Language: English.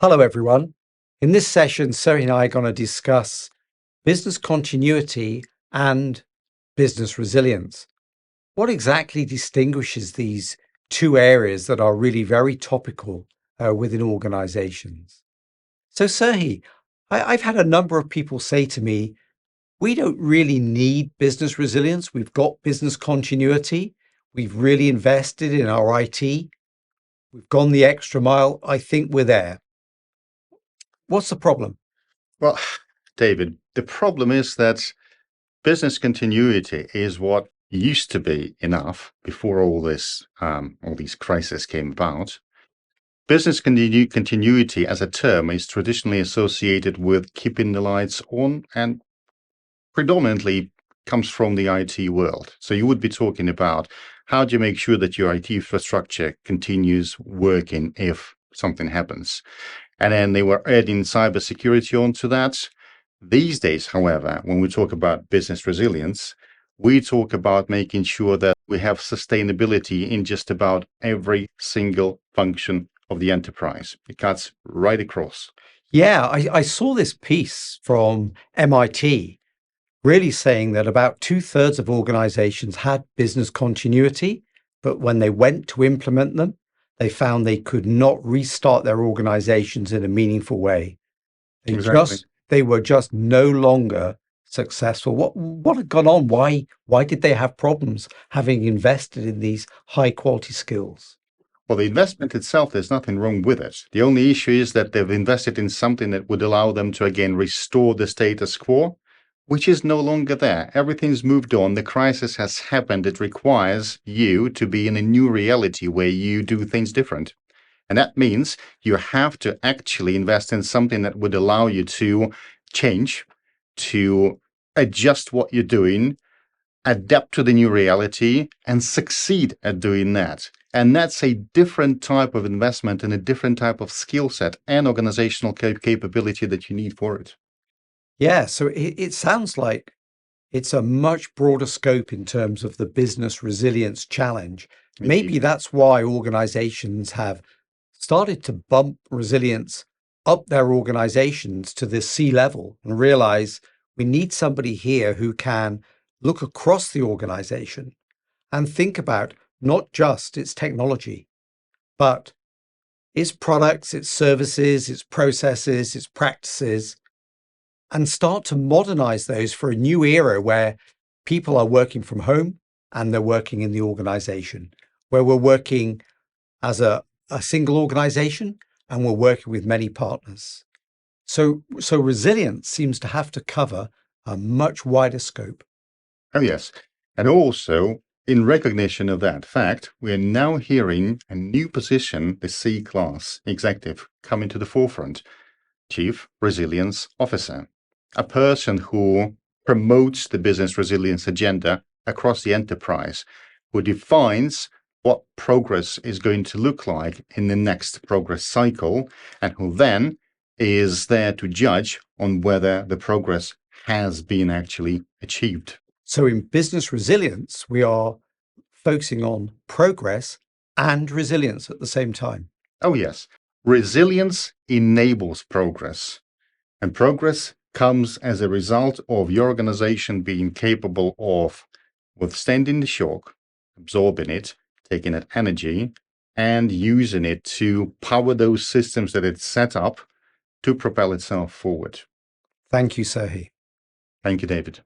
Hello, everyone. In this session, Serhiy and I are going to discuss business continuity and business resilience. What exactly distinguishes these two areas that are really very topical within organizations? So, Serhiy, I've had a number of people say to me, we don't really need business resilience. We've got business continuity. We've really invested in our IT. We've gone the extra mile. I think we're there. What's the problem? Well, David, the problem is that business continuity is what used to be enough before all these crises came about. Business continuity as a term is traditionally associated with keeping the lights on and predominantly comes from the IT world. So you would be talking about how do you make sure that your IT infrastructure continues working if something happens. And then they were adding cybersecurity onto that. These days, however, when we talk about business resilience, we talk about making sure that we have sustainability in just about every single function of the enterprise. It cuts right across. Yeah, I saw this piece from MIT really saying that about 2/3 of organizations had business continuity, but when they went to implement them, they found they could not restart their organizations in a meaningful way. Exactly. They were just no longer successful. What had gone on? Why did they have problems having invested in these high quality skills? Well, the investment itself, there's nothing wrong with it. The only issue is that they've invested in something that would allow them to, again, restore the status quo, which is no longer there. Everything's moved on. The crisis has happened. It requires you to be in a new reality where you do things different. And that means you have to actually invest in something that would allow you to change, to adjust what you're doing, adapt to the new reality, and succeed at doing that. And that's a different type of investment and a different type of skill set and organizational capability that you need for it. Yeah, so it sounds like it's a much broader scope in terms of the business resilience challenge. Indeed. Maybe that's why organizations have started to bump resilience up their organizations to the C level and realize we need somebody here who can look across the organization and think about not just its technology, but its products, its services, its processes, its practices, and start to modernize those for a new era where people are working from home and they're working in the organization, where we're working as a single organization and we're working with many partners. So resilience seems to have to cover a much wider scope. Oh, yes. And also, in recognition of that fact, we are now hearing a new position, the C class executive, coming to the forefront. Chief Resilience Officer, a person who promotes the business resilience agenda across the enterprise, who defines what progress is going to look like in the next progress cycle, and who then is there to judge on whether the progress has been actually achieved. So in business resilience, we are focusing on progress and resilience at the same time. Oh, yes. Resilience enables progress, and progress comes as a result of your organization being capable of withstanding the shock, absorbing it, taking that energy, and using it to power those systems that it's set up to propel itself forward. Thank you, Serhiy. Thank you, David.